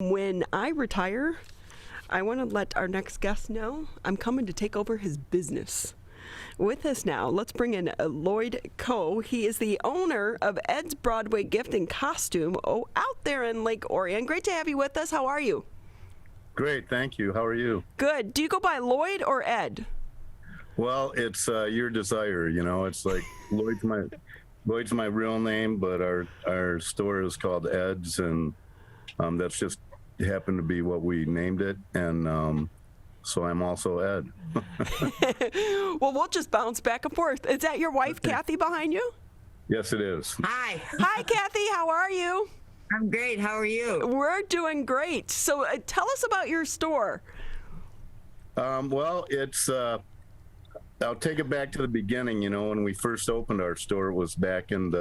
When I retire, I want to let our next guest know I'm coming to take over his business. With us now, let's bring in Lloyd Coe. He is the owner of Ed's Broadway Gift and Costume out there in Lake Orion. Great to have you with us. How are you? Great, thank you. How are you? Good. Do you go by Lloyd or Ed? Well, it's your desire, you know. It's like Lloyd's my real name, but our store is called Ed's, and that's just happened to be what we named it, and so I'm also Ed. Well, we'll just bounce back and forth. Is that your wife, Kathy, behind you? Yes, it is. Hi. Hi, Kathy. How are you? I'm great. How are you? We're doing great. So tell us about your store. Well, it's I'll take it back to the beginning. You know, when we first opened our store, it was back in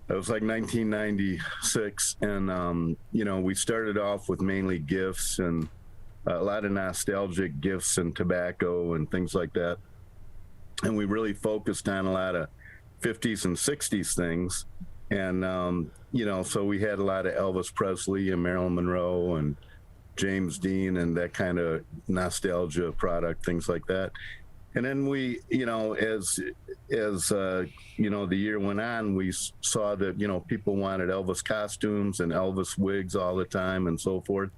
it was like 1996, and you know, we started off with mainly gifts and a lot of nostalgic gifts and tobacco and things like that, and we really focused on a lot of 50s and 60s things, and you know, so we had a lot of Elvis Presley and Marilyn Monroe and James Dean and that kind of nostalgia product, things like that. And then we, you know, as you know, the year went on, we saw that, you know, people wanted Elvis costumes and Elvis wigs all the time and so forth.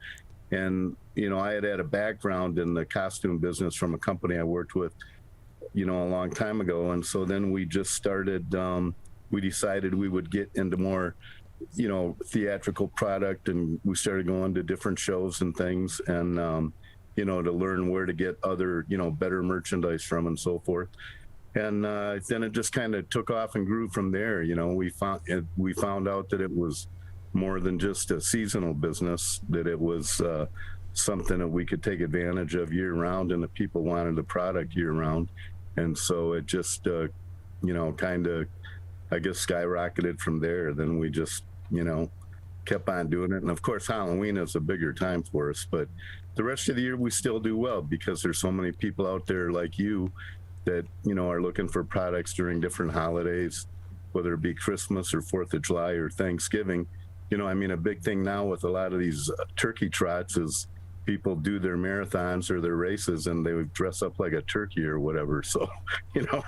And, you know, I had a background in the costume business from a company I worked with, you know, a long time ago. And so then we just started, we decided we would get into more, you know, theatrical product, and we started going to different shows and things, and you know, to learn where to get other, you know, better merchandise from and so forth. And then it just kind of took off and grew from there. You know, we found out that it was more than just a seasonal business, that it was something that we could take advantage of year round, and that people wanted the product year round. And so it just you know, kind of, I guess, skyrocketed from there. Then we just, you know, kept on doing it. And of course, Halloween is a bigger time for us, but the rest of the year we still do well, because there's so many people out there like you that, you know, are looking for products during different holidays, whether it be Christmas or 4th of July or Thanksgiving. You know, I mean, a big thing now with a lot of these turkey trots is people do their marathons or their races and they would dress up like a turkey or whatever. So, you know,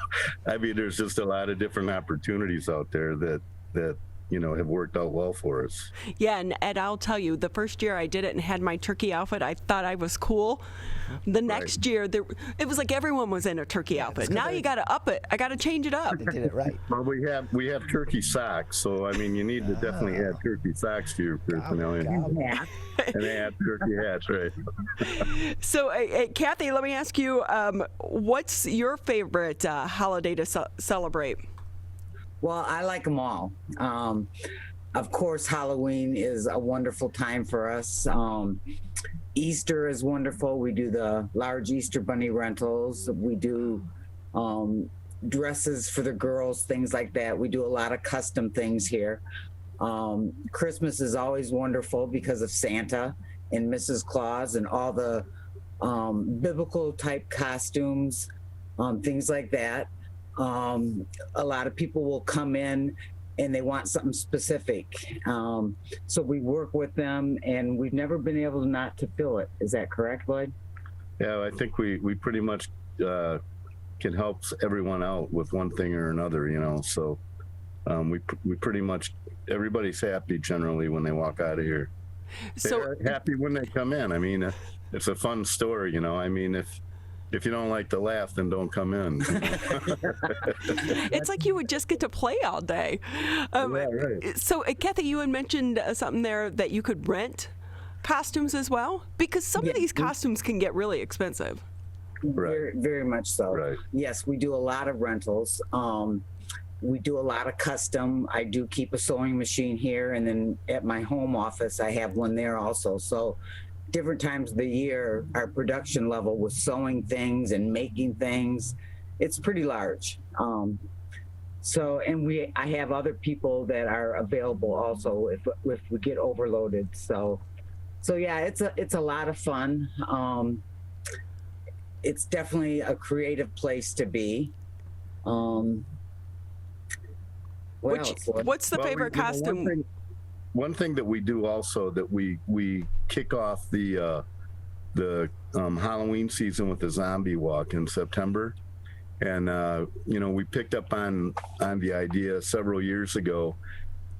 I mean, there's just a lot of different opportunities out there that you know, have worked out well for us. Yeah, and Ed, I'll tell you, the first year I did it and had my turkey outfit, I thought I was cool. The next year, it was like everyone was in a turkey outfit. Now you got to up it. I got to change it up. They did it right. Well, we have turkey socks, so I mean, you need to definitely add turkey socks to your paraphernalia. And add turkey hats, right? So, Kathy, let me ask you, what's your favorite holiday to celebrate? Well, I like them all. Of course, Halloween is a wonderful time for us. Easter is wonderful. We do the large Easter bunny rentals. We do dresses for the girls, things like that. We do a lot of custom things here. Christmas is always wonderful because of Santa and Mrs. Claus and all the biblical type costumes, things like that. A lot of people will come in and they want something specific. So we work with them, and we've never been able not to fill it. Is that correct, Lloyd? Yeah, I think we pretty much can help everyone out with one thing or another, you know. So we pretty much, everybody's happy generally when they walk out of here. They're happy when they come in. I mean, it's a fun story, you know. I mean, if you don't like to laugh, then don't come in. It's like you would just get to play all day. Yeah, right. So, Kathy, you had mentioned something there that you could rent costumes as well, because some of these costumes can get really expensive. Right. Very, very much so. Right. Yes, we do a lot of rentals. We do a lot of custom. I do keep a sewing machine here, and then at my home office, I have one there also. So different times of the year, our production level with sewing things and making things, it's pretty large. So, and I have other people that are available also if we get overloaded. So yeah, it's a lot of fun. It's definitely a creative place to be. What's the favorite costume? one thing that we do also, that we kick off the Halloween season with the zombie walk in September. And, we picked up on the idea several years ago,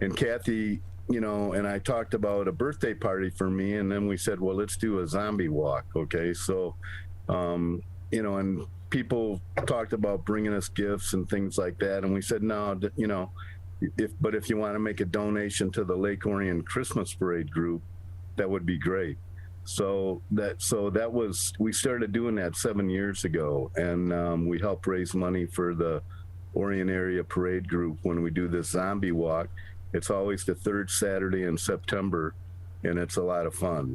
and Kathy, and I talked about a birthday party for me. And then we said, well, let's do a zombie walk. Okay. So, and people talked about bringing us gifts and things like that. And we said, no, if you want to make a donation to the Lake Orion Christmas Parade group, that would be great. So we started doing that 7 years ago, and we help raise money for the Orion Area Parade Group when we do this zombie walk. It's always the third Saturday in September, and it's a lot of fun.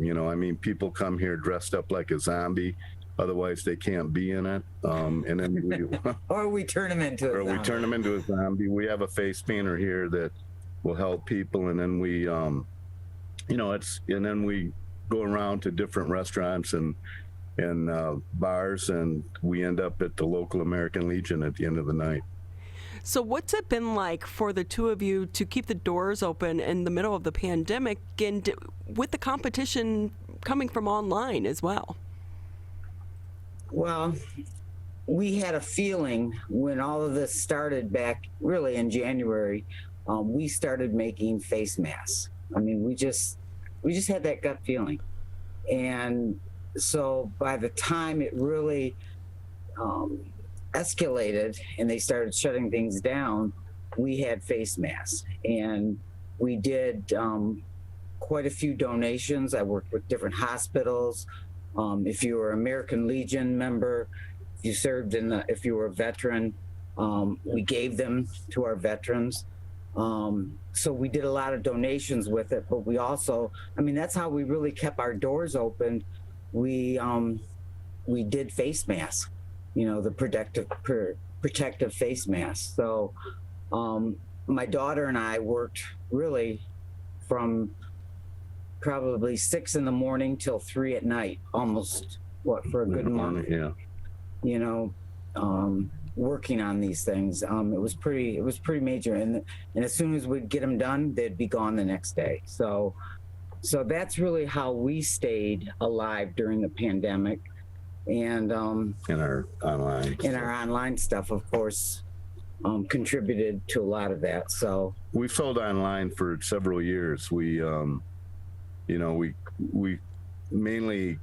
People come here dressed up like a zombie, otherwise they can't be in it. And then or we turn them into a zombie. We turn them into a zombie. We have a face painter here that will help people, and then we, we go around to different restaurants and bars, and we end up at the local American Legion at the end of the night. So what's it been like for the two of you to keep the doors open in the middle of the pandemic, and with the competition coming from online as well? Well, we had a feeling when all of this started back really in January, we started making face masks. We just had that gut feeling. And so by the time it really escalated and they started shutting things down, we had face masks. And we did quite a few donations. I worked with different hospitals. If you were an American Legion member, if you were a veteran, we gave them to our veterans. So we did a lot of donations with it, but we also, that's how we really kept our doors open. We did face masks, the protective face masks. So my daughter and I worked really from probably 6 a.m. till 3 p.m, almost for a good month. Yeah. Working on these things. It was pretty major, and as soon as we'd get them done, they'd be gone the next day. So that's really how we stayed alive during the pandemic. And in our online stuff, of course, contributed to a lot of that. So we sold online for several years. We mainly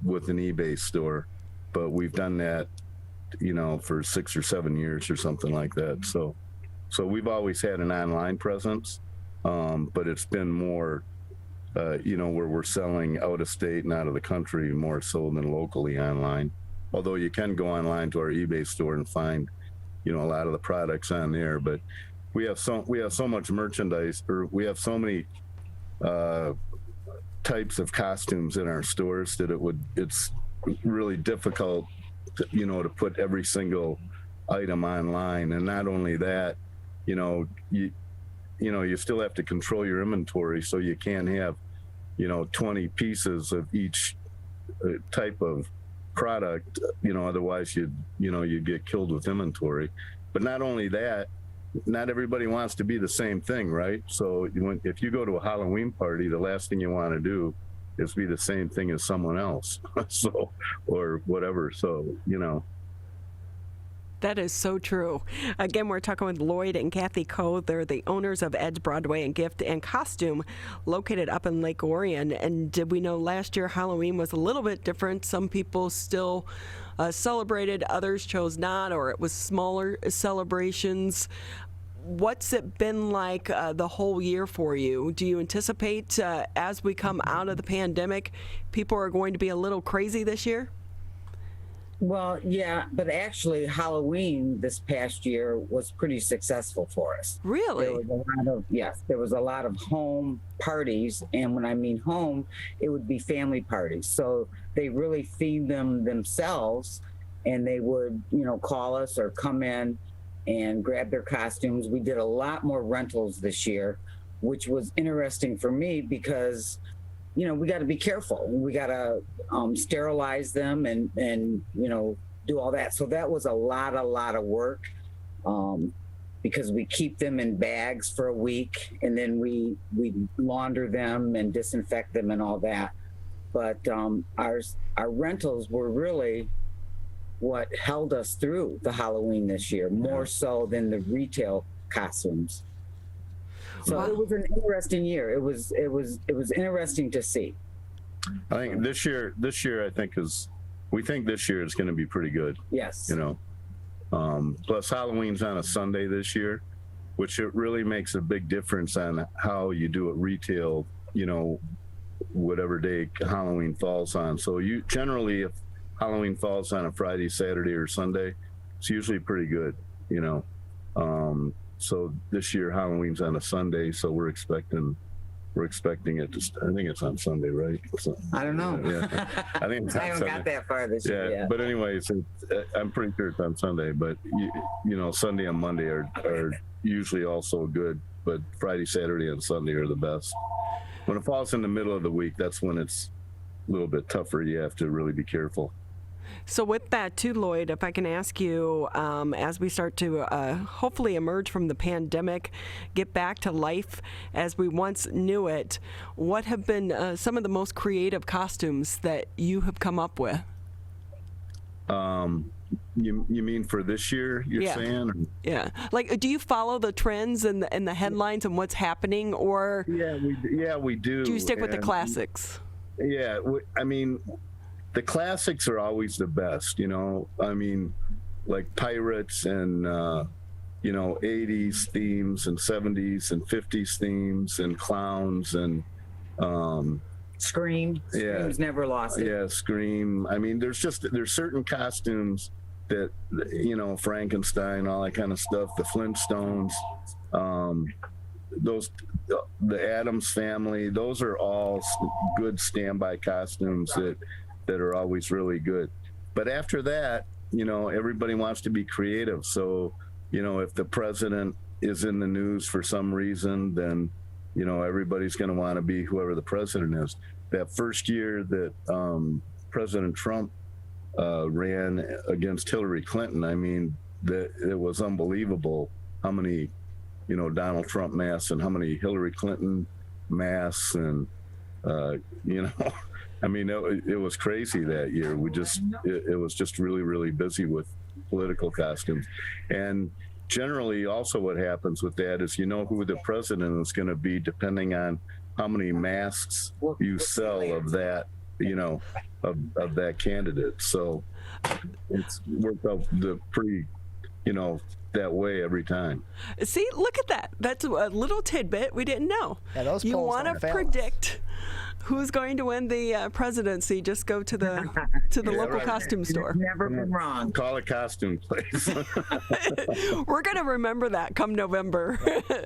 with an eBay store, but we've done that for 6 or 7 years or something like that. So we've always had an online presence, but it's been more, where we're selling out of state and out of the country more so than locally online. Although you can go online to our eBay store and find, a lot of the products on there. But we have so much merchandise, or we have so many types of costumes in our stores that it's really difficult to put every single item online. And not only that, you still have to control your inventory, so you can't have 20 pieces of each type of product, otherwise you'd get killed with inventory. But not only that, not everybody wants to be the same thing, right? So if you go to a Halloween party, the last thing you want to do is be the same thing as someone else. So, or whatever. So, That is so true. Again, we're talking with Lloyd and Kathy Coe. They're the owners of Ed's Broadway and Gift and Costume, located up in Lake Orion. And did we know last year Halloween was a little bit different? Some people still celebrated, others chose not, or it was smaller celebrations. What's it been like the whole year for you? Do you anticipate as we come out of the pandemic, people are going to be a little crazy this year? Well, yeah, but actually Halloween this past year was pretty successful for us. Really? There was a lot of home parties. And when I mean home, it would be family parties. So they really themed them themselves, and they would, call us or come in and grab their costumes. We did a lot more rentals this year, which was interesting for me because we got to be careful. We got to sterilize them and do all that. So that was a lot of work. because we keep them in bags for a week, and then we launder them and disinfect them and all that. But our rentals were really what held us through the Halloween this year, more so than the retail costumes. So it was an interesting year. It was interesting to see. I think this year I think we think this year is going to be pretty good. Yes. Plus Halloween's on a Sunday this year, which it really makes a big difference on how you do it retail, whatever day Halloween falls on. So you generally, if Halloween falls on a Friday, Saturday, or Sunday, it's usually pretty good, So this year Halloween's on a Sunday, so we're expecting it to. I think it's on Sunday, right? I don't know. Yeah, I think it's on I haven't Sunday. got that far this year yet. But anyways, I'm pretty sure it's on Sunday. But Sunday and Monday are usually also good. But Friday, Saturday, and Sunday are the best. When it falls in the middle of the week, that's when it's a little bit tougher. You have to really be careful. So with that too, Lloyd, if I can ask you, as we start to hopefully emerge from the pandemic, get back to life as we once knew it, what have been some of the most creative costumes that you have come up with? You mean for this year, you're saying? Or? Yeah. Like, do you follow the trends and the headlines and what's happening, or we do. Do you stick with the classics? Yeah, I mean, the classics are always the best, like pirates and 80s themes and 70s and 50s themes and clowns and Scream. Scream's never lost it. Yeah, Scream. I mean, there's certain costumes that, Frankenstein, all that kind of stuff, the Flintstones, the Addams Family, those are all good standby costumes that are always really good. But after that, everybody wants to be creative. So, if the president is in the news for some reason, then, everybody's going to want to be whoever the president is. That first year that President Trump ran against Hillary Clinton, I mean, it was unbelievable how many, Donald Trump masks and how many Hillary Clinton masks and, I mean, it was crazy that year. It was just really, really busy with political costumes. And generally also what happens with that is who the president is going to be depending on how many masks you sell of that, of that candidate. So it's worked out pretty, that way every time. See, look at that. That's a little tidbit we didn't know. Yeah, those you polls want don't to fail predict who's going to win the presidency? Just go to the local costume store. Never been wrong. Call a costume place. We're going to remember that come November.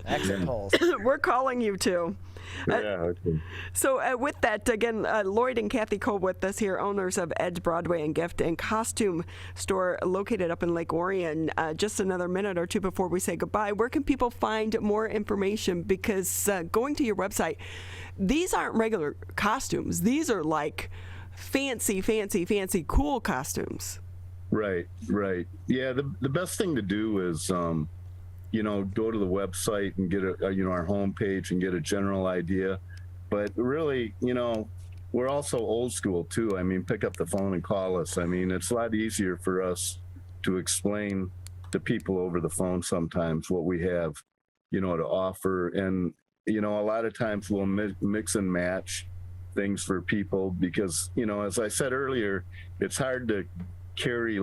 Exit polls. We're calling you too. Okay. So with that, again, Lloyd and Kathy Coe with us here, owners of Ed's Broadway and Gift and Costume Store located up in Lake Orion. Just another minute or two before we say goodbye. Where can people find more information? Because going to your website, these aren't regular costumes. These are like fancy, cool costumes. Right. Yeah, the best thing to do is go to the website and get our homepage and get a general idea. But really, we're also old school too. I mean, pick up the phone and call us. I mean, it's a lot easier for us to explain to people over the phone sometimes what we have, to offer. And, a lot of times we'll mix and match things for people because, as I said earlier, it's hard to carry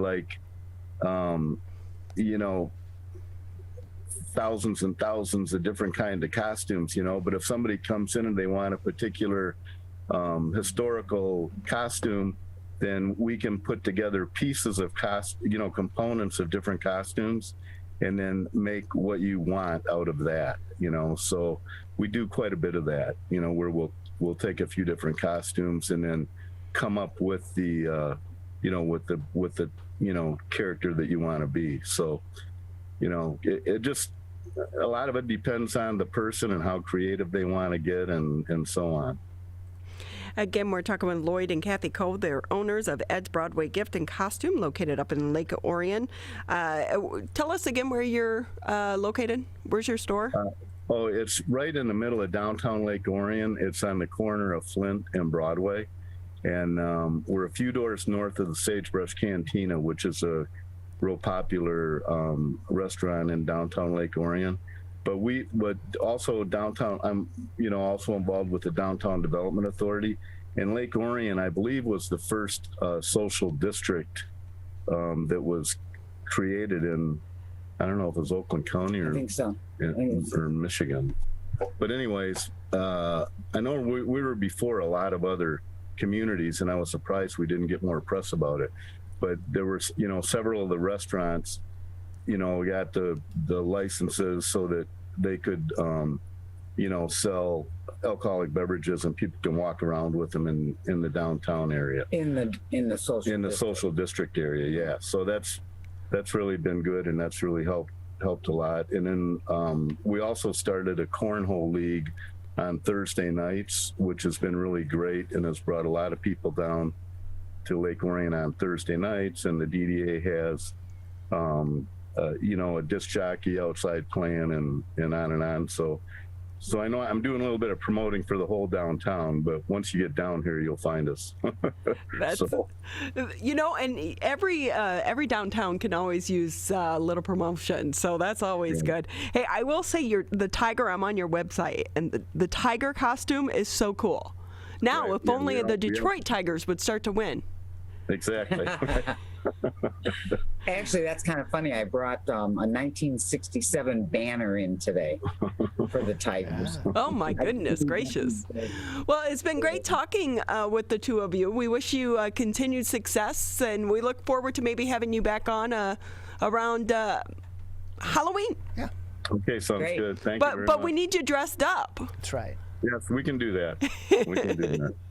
thousands and thousands of different kind of costumes, but if somebody comes in and they want a particular historical costume, then we can put together pieces of components of different costumes and then make what you want out of that, so we do quite a bit of that, where we'll take a few different costumes and then come up with the with the character that you want to be. So it just, a lot of it depends on the person and how creative they want to get and so on. Again, we're talking with Lloyd and Kathy Coe. They're owners of Ed's Broadway Gift and Costume, located up in Lake Orion. Tell us again where you're located. Where's your store? It's right in the middle of downtown Lake Orion. It's on the corner of Flint and Broadway. And we're a few doors north of the Sagebrush Cantina, which is a real popular restaurant in downtown Lake Orion. But also downtown, I'm also involved with the Downtown Development Authority. And Lake Orion, I believe, was the first social district that was created in, I don't know if it was Oakland County or I think so. or Michigan. But anyways, I know we were before a lot of other communities, and I was surprised we didn't get more press about it. But there were, several of the restaurants, got the licenses so that they could, sell alcoholic beverages, and people can walk around with them in the downtown area. In the social district area, yeah. So that's really been good, and that's really helped a lot. And then we also started a cornhole league on Thursday nights, which has been really great and has brought a lot of people down to Lake Orion on Thursday nights. And the DDA has, a disc jockey outside playing and on and on. So I know I'm doing a little bit of promoting for the whole downtown, but once you get down here, you'll find us. That's, and every downtown can always use a little promotion, so that's always good. Hey, I will say the tiger, I'm on your website, and the tiger costume is so cool. Now, if only the Detroit Tigers would start to win. Exactly. Actually, that's kind of funny. I brought a 1967 banner in today for the Tigers. Oh, my goodness gracious. Well, it's been great talking with the two of you. We wish you continued success, and we look forward to maybe having you back on around Halloween. Yeah. Okay, sounds good. Thank you very much. But we need you dressed up. That's right. Yes, we can do that. We can do that.